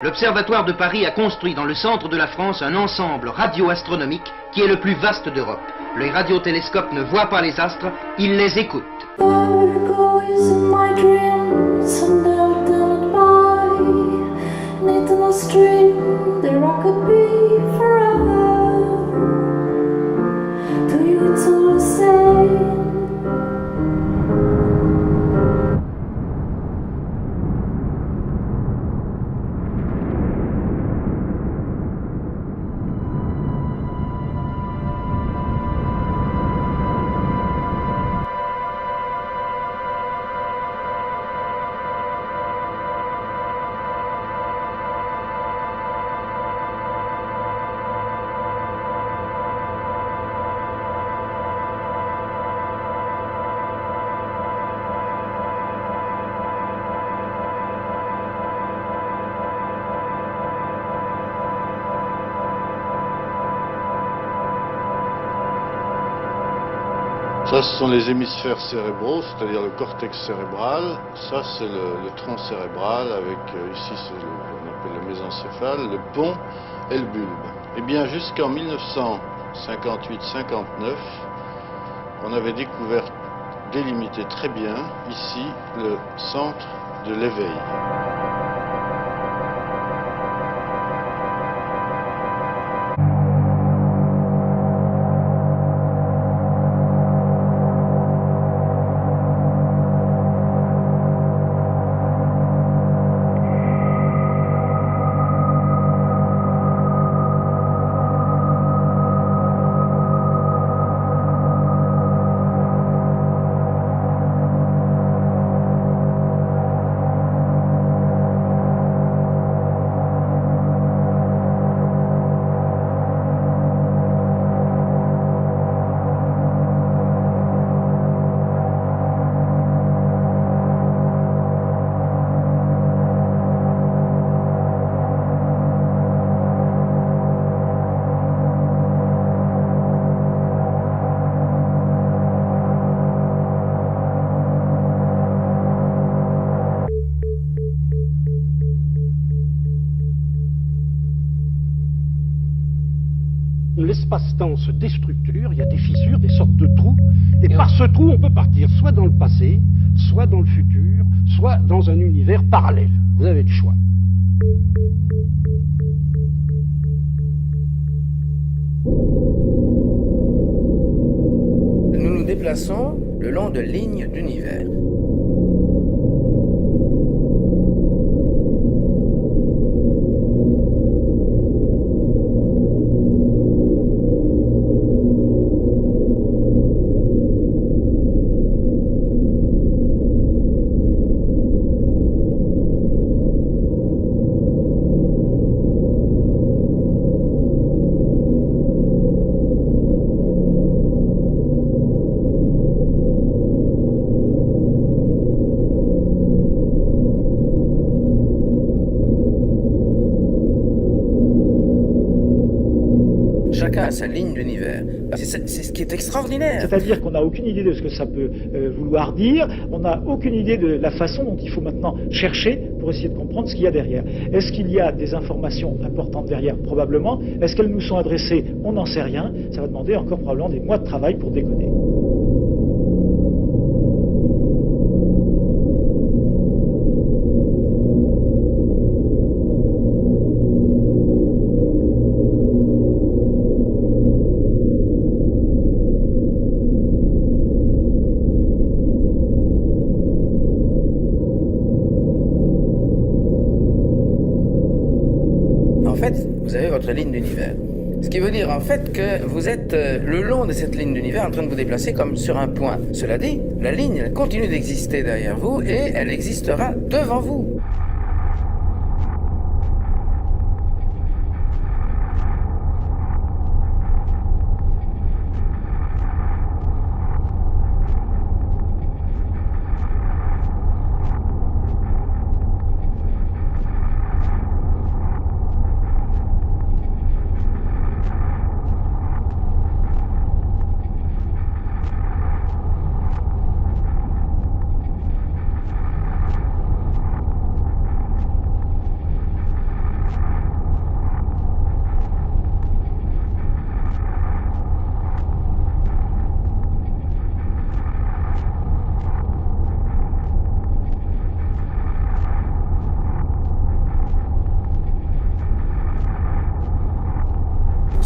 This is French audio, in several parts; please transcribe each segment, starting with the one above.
L'Observatoire de Paris a construit dans le centre de la France un ensemble radioastronomique qui est le plus vaste d'Europe. Les radiotélescopes ne voient pas les astres, ils les écoutent. Ça, ce sont les hémisphères cérébraux, c'est-à-dire le cortex cérébral. Ça, c'est le tronc cérébral avec, ici, c'est on appelle le mésencéphale, le pont et le bulbe. Eh bien, jusqu'en 1958-59, on avait découvert, délimité très bien, ici, le centre de l'éveil. L'espace-temps se déstructure, il y a des fissures, des sortes de trous, et par ce trou, on peut partir soit dans le passé, soit dans le futur, soit dans un univers parallèle. Vous avez le choix. Nous nous déplaçons le long de lignes d'univers. Chacun a sa ligne d'univers. C'est ce qui est extraordinaire. C'est-à-dire qu'on n'a aucune idée de ce que ça peut vouloir dire, on n'a aucune idée de la façon dont il faut maintenant chercher pour essayer de comprendre ce qu'il y a derrière. Est-ce qu'il y a des informations importantes derrière? Probablement. Est-ce qu'elles nous sont adressées? On n'en sait rien. Ça va demander encore probablement des mois de travail pour décoder. En fait, vous avez votre ligne d'univers. Ce qui veut dire en fait que vous êtes le long de cette ligne d'univers en train de vous déplacer comme sur un point. Cela dit, la ligne elle continue d'exister derrière vous et elle existera devant vous.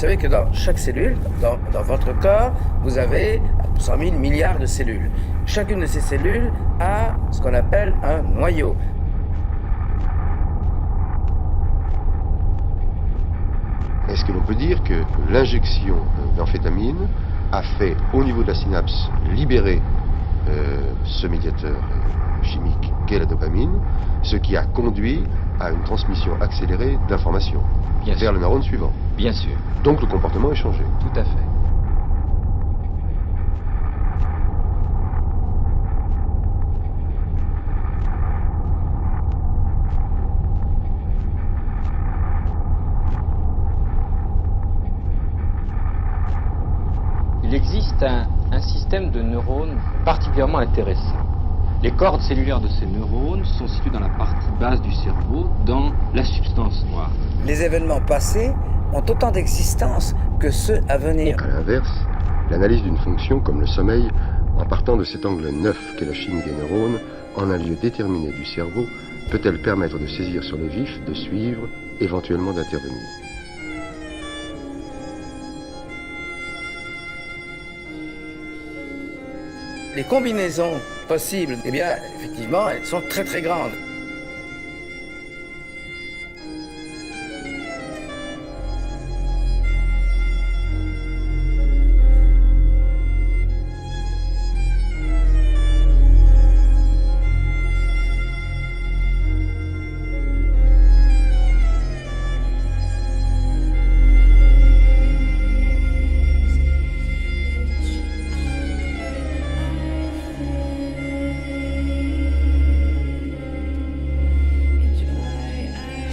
savez que dans chaque cellule, dans votre corps, vous avez 100 000 milliards de cellules. Chacune de ces cellules a ce qu'on appelle un noyau. Est-ce que l'on peut dire que l'injection d'amphétamine a fait, au niveau de la synapse, libérer ce médiateur chimique qu'est la dopamine, ce qui a conduit à une transmission accélérée d'informations vers le neurone suivant? Bien sûr. Donc le comportement est changé. Tout à fait. Il existe un système de neurones particulièrement intéressant. Les cordes cellulaires de ces neurones sont situées dans la partie basse du cerveau, dans la substance noire. Les événements passés ont autant d'existence que ceux à venir. À l'inverse, l'analyse d'une fonction comme le sommeil, en partant de cet angle neuf qu'est la chimie des neurones, en un lieu déterminé du cerveau, peut-elle permettre de saisir sur le vif, de suivre, éventuellement d'intervenir. Les combinaisons possibles, eh bien, effectivement, elles sont très très grandes.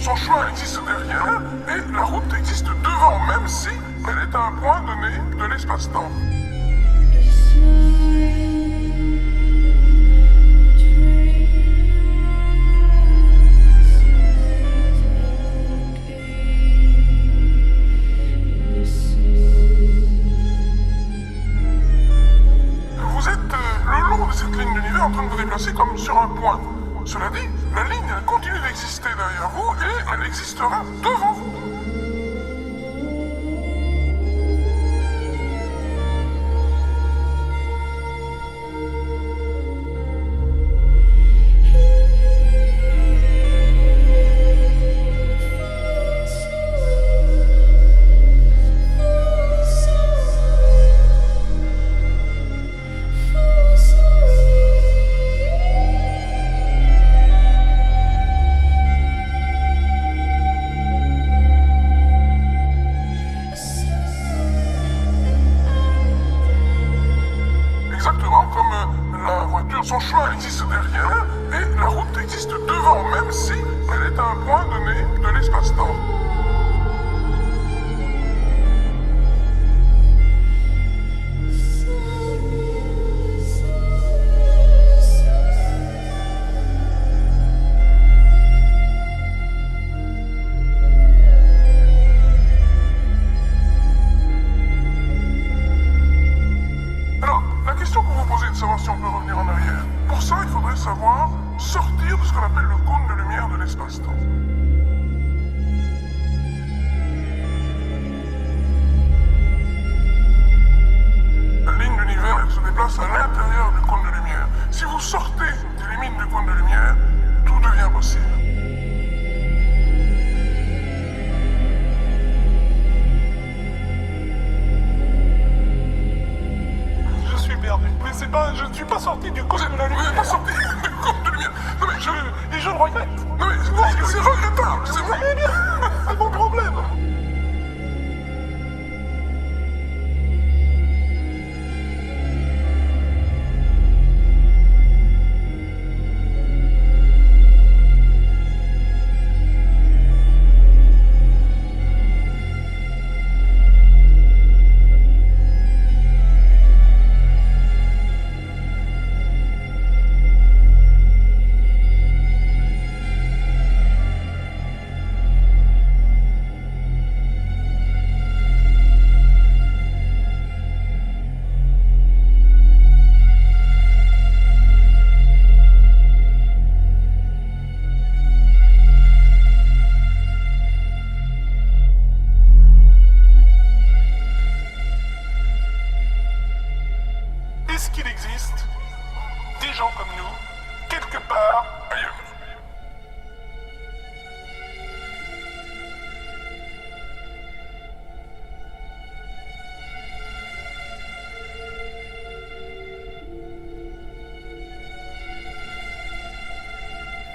Son choix existe derrière et la route existe devant, même si elle est à un point donné de l'espace-temps. Vous êtes le long de cette ligne d'univers en train de vous déplacer comme sur un point. Cela dit, la ligne elle continue d'exister derrière vous et elle existera devant vous. Exactement comme la voiture, son choix existe derrière et la route existe devant, même si elle est à un point donné de l'espace-temps. Alors, la question que vous vous posez de savoir si on peut revenir en arrière, pour ça, il faudrait savoir sortir de ce qu'on appelle le cône de lumière de l'espace-temps. La ligne d'univers, elle se déplace à l'intérieur du cône de lumière. Si vous sortez des limites du cône de lumière, tout devient possible. Je suis perdu. Mais c'est pas... Je ne suis pas sorti du cône de la lumière. Vous n'êtes pas sorti du cône de lumière. Non mais et je le regrette. Non mais c'est regrettable. C'est vrai. C'est mon problème.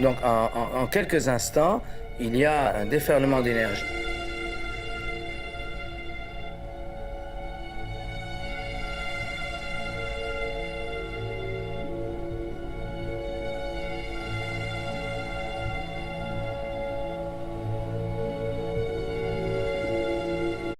Donc en quelques instants, il y a un déferlement d'énergie.